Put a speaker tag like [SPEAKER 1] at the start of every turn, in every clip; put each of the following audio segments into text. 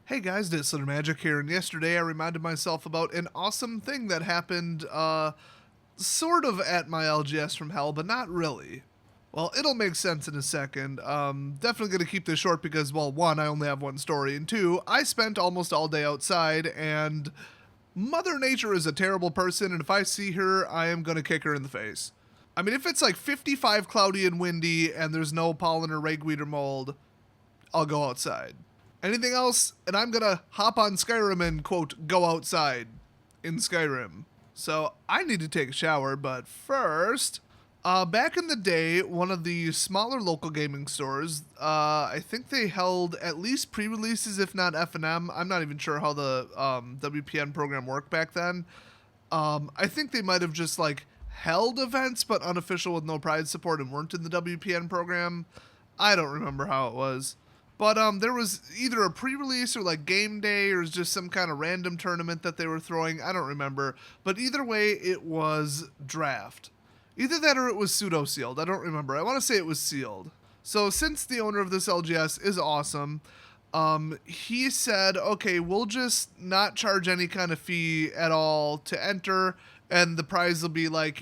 [SPEAKER 1] Hey guys, Dizzler Magic here, and yesterday I reminded myself about an awesome thing that happened, sort of at my LGS from hell, but not really. Well, it'll make sense in a second. Definitely gonna keep this short because, well, one, I only have one story, and two, I spent almost all day outside, and Mother Nature is a terrible person, and if I see her, I am gonna kick her in the face. I mean, if it's like 55 cloudy and windy, and there's no pollen or ragweed or mold, I'll go outside. Anything else, and I'm gonna hop on Skyrim and, quote, go outside in Skyrim. So I need to take a shower, but first, back in the day, one of the smaller local gaming stores, I think they held at least pre-releases, if not F&M. I'm not even sure how the WPN program worked back then. I think they might have just like held events, but unofficial with no prize support and weren't in the WPN program. I don't remember how it was. But there was either a pre-release or like game day or just some kind of random tournament that they were throwing. I don't remember. But either way, it was draft. Either that or it was pseudo-sealed. I don't remember. I want to say it was sealed. So since the owner of this LGS is awesome, he said, okay, we'll just not charge any kind of fee at all to enter. And the prize will be like,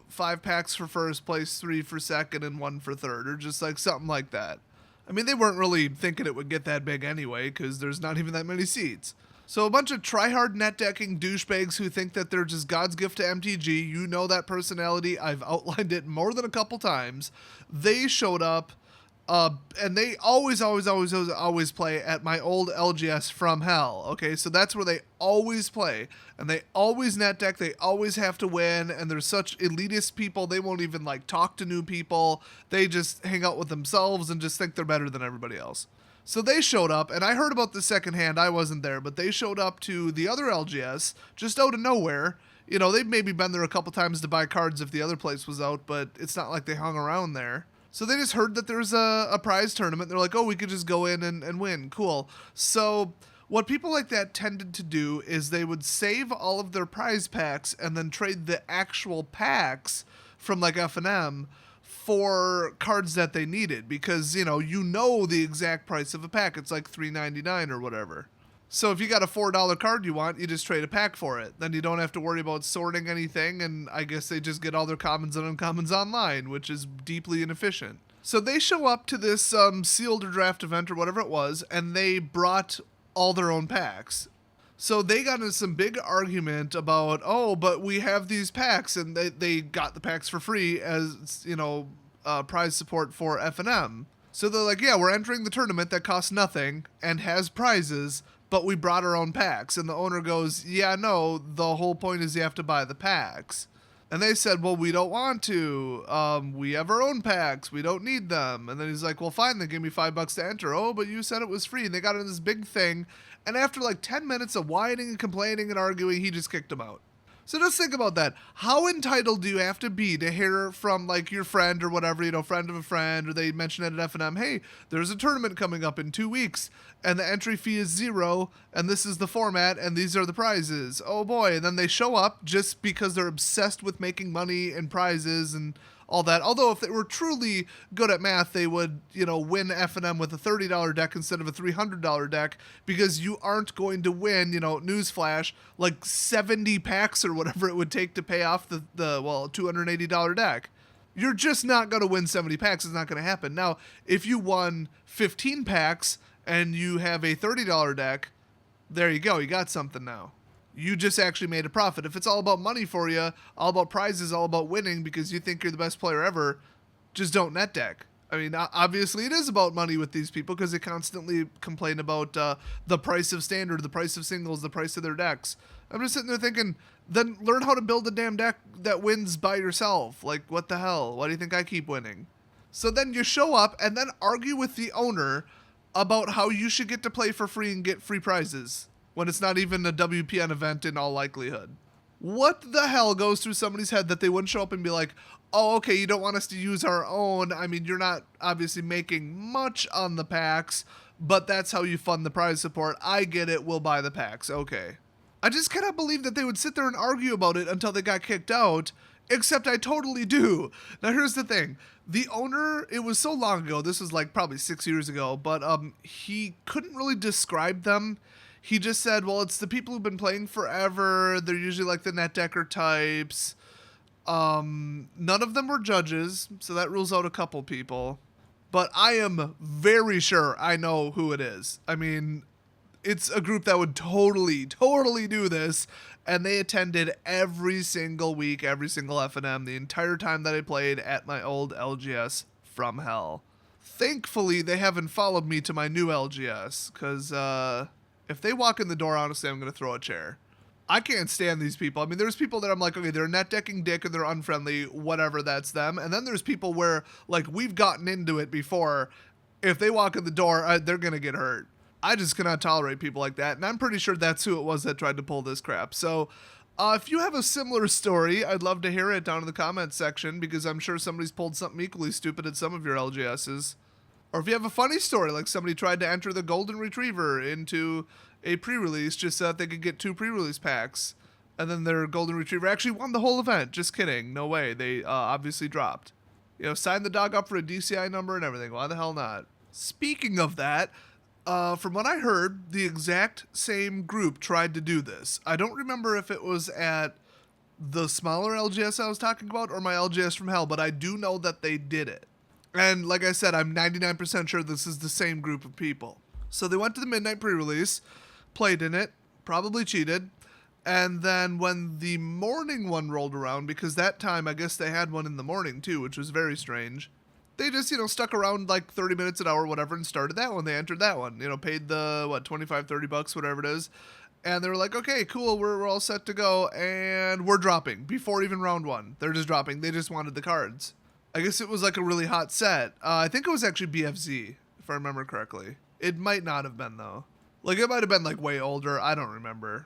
[SPEAKER 1] 5 packs for first place, 3 for second, and 1 for third. Or just like something like that. I mean, they weren't really thinking it would get that big anyway, because there's not even that many seats. So a bunch of try-hard net-decking douchebags who think that they're just God's gift to MTG, you know that personality, I've outlined it more than a couple times, they showed up, and they always play at my old LGS from hell, okay? So that's where they always play, and they always net deck, they always have to win, and they're such elitist people, they won't even, like, talk to new people, they just hang out with themselves and just think they're better than everybody else. So they showed up, and I heard about this secondhand, I wasn't there, but they showed up to the other LGS, just out of nowhere. They'd maybe been there a couple times to buy cards if the other place was out, but it's not like they hung around there. So they just heard that there's a prize tournament. They're like, oh, we could just go in and win. Cool. So what people like that tended to do is they would save all of their prize packs and then trade the actual packs from like F&M for cards that they needed because, you know the exact price of a pack. It's like $3.99 or whatever. So if you got a $4 card you want, you just trade a pack for it. Then you don't have to worry about sorting anything, and I guess they just get all their commons and uncommons online, which is deeply inefficient. So they show up to this sealed or draft event or whatever it was, and they brought all their own packs. So they got into some big argument about, oh, but we have these packs, and they got the packs for free as, prize support for F&M. So they're like, yeah, we're entering the tournament that costs nothing and has prizes, but we brought our own packs. And the owner goes, yeah, no, the whole point is you have to buy the packs. And they said, well, we don't want to. We have our own packs. We don't need them. And then he's like, well, fine, then give me $5 to enter. Oh, but you said it was free. And they got into this big thing. And after like 10 minutes of whining and complaining and arguing, he just kicked him out. So just think about that. How entitled do you have to be to hear from like your friend or whatever, friend of a friend, or they mention it at F&M, hey, there's a tournament coming up in 2 weeks, and the entry fee is $0, and this is the format, and these are the prizes. Oh boy, and then they show up just because they're obsessed with making money and prizes and all that. Although if they were truly good at math, they would, win F&M with a $30 deck instead of a $300 deck because you aren't going to win, newsflash, like 70 packs or whatever it would take to pay off the $280 deck. You're just not going to win 70 packs. It's not going to happen. Now, if you won 15 packs and you have a $30 deck, there you go. You got something now. You just actually made a profit. If it's all about money for you, all about prizes, all about winning because you think you're the best player ever, just don't net deck. I mean, obviously it is about money with these people because they constantly complain about the price of standard, the price of singles, the price of their decks. I'm just sitting there thinking, then learn how to build a damn deck that wins by yourself. Like, what the hell? Why do you think I keep winning? So then you show up and then argue with the owner about how you should get to play for free and get free prizes when it's not even a WPN event in all likelihood. What the hell goes through somebody's head that they wouldn't show up and be like, oh, okay, you don't want us to use our own. I mean, you're not obviously making much on the packs, but that's how you fund the prize support. I get it. We'll buy the packs. Okay. I just cannot believe that they would sit there and argue about it until they got kicked out Except I totally do. Now here's the thing. The owner, it was so long ago, this was like probably 6 years ago, but he couldn't really describe them. He just said, well, it's the people who've been playing forever. They're usually like the net decker types. None of them were judges, so that rules out a couple people. But I am very sure I know who it is. I mean, it's a group that would totally do this, and they attended every single week, every single F&M, the entire time that I played at my old LGS from hell. Thankfully, they haven't followed me to my new LGS, because if they walk in the door, honestly, I'm going to throw a chair. I can't stand these people. I mean, there's people that I'm like, okay, they're net decking dick and they're unfriendly, whatever, that's them. And then there's people where, like, we've gotten into it before. If they walk in the door, they're going to get hurt. I just cannot tolerate people like that, and I'm pretty sure that's who it was that tried to pull this crap. So, if you have a similar story, I'd love to hear it down in the comments section, because I'm sure somebody's pulled something equally stupid at some of your LGSs. Or if you have a funny story, like somebody tried to enter the Golden Retriever into a pre-release just so that they could get 2 pre-release packs, and then their Golden Retriever actually won the whole event. Just kidding. No way. They obviously dropped. You know, signed the dog up for a DCI number and everything. Why the hell not? Speaking of that, from what I heard, the exact same group tried to do this. I don't remember if it was at the smaller LGS I was talking about or my LGS from hell, but I do know that they did it. And like I said, I'm 99% sure this is the same group of people. So they went to the midnight pre-release, played in it, probably cheated, and then when the morning one rolled around, because that time I guess they had one in the morning too, which was very strange, they just, stuck around like 30 minutes an hour, whatever, and started that one. They entered that one, paid the, 25, 30 bucks, whatever it is. And they were like, okay, cool, we're all set to go, and we're dropping before even round 1. They're just dropping. They just wanted the cards. I guess it was like a really hot set. I think it was actually BFZ, if I remember correctly. It might not have been, though. Like, it might have been, like, way older. I don't remember.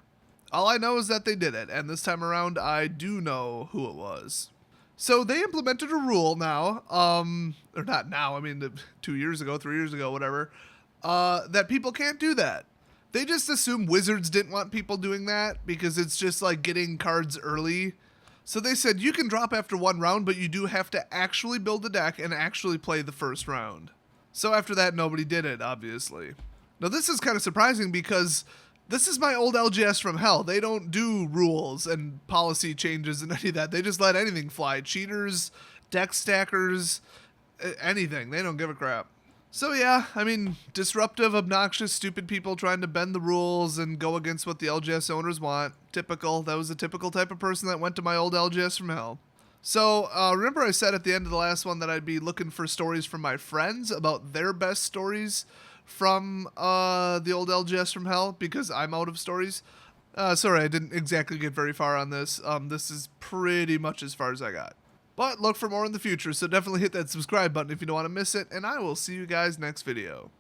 [SPEAKER 1] All I know is that they did it, and this time around, I do know who it was. So they implemented a rule now, or not now, I mean 2 years ago, 3 years ago, whatever, that people can't do that. They just assume Wizards didn't want people doing that because it's just like getting cards early. So they said you can drop after 1 round, but you do have to actually build a deck and actually play the first round. So after that, nobody did it, obviously. Now this is kind of surprising because this is my old LGS from hell. They don't do rules and policy changes and any of that. They just let anything fly. Cheaters, deck stackers, anything. They don't give a crap. So yeah, I mean, disruptive, obnoxious, stupid people trying to bend the rules and go against what the LGS owners want. Typical. That was the typical type of person that went to my old LGS from hell. So, remember I said at the end of the last one that I'd be looking for stories from my friends about their best stories from the old LGS from hell, because I'm out of stories. Sorry, I didn't exactly get very far on this. This is pretty much as far as I got. But look for more in the future, so definitely hit that subscribe button if you don't want to miss it, and I will see you guys next video.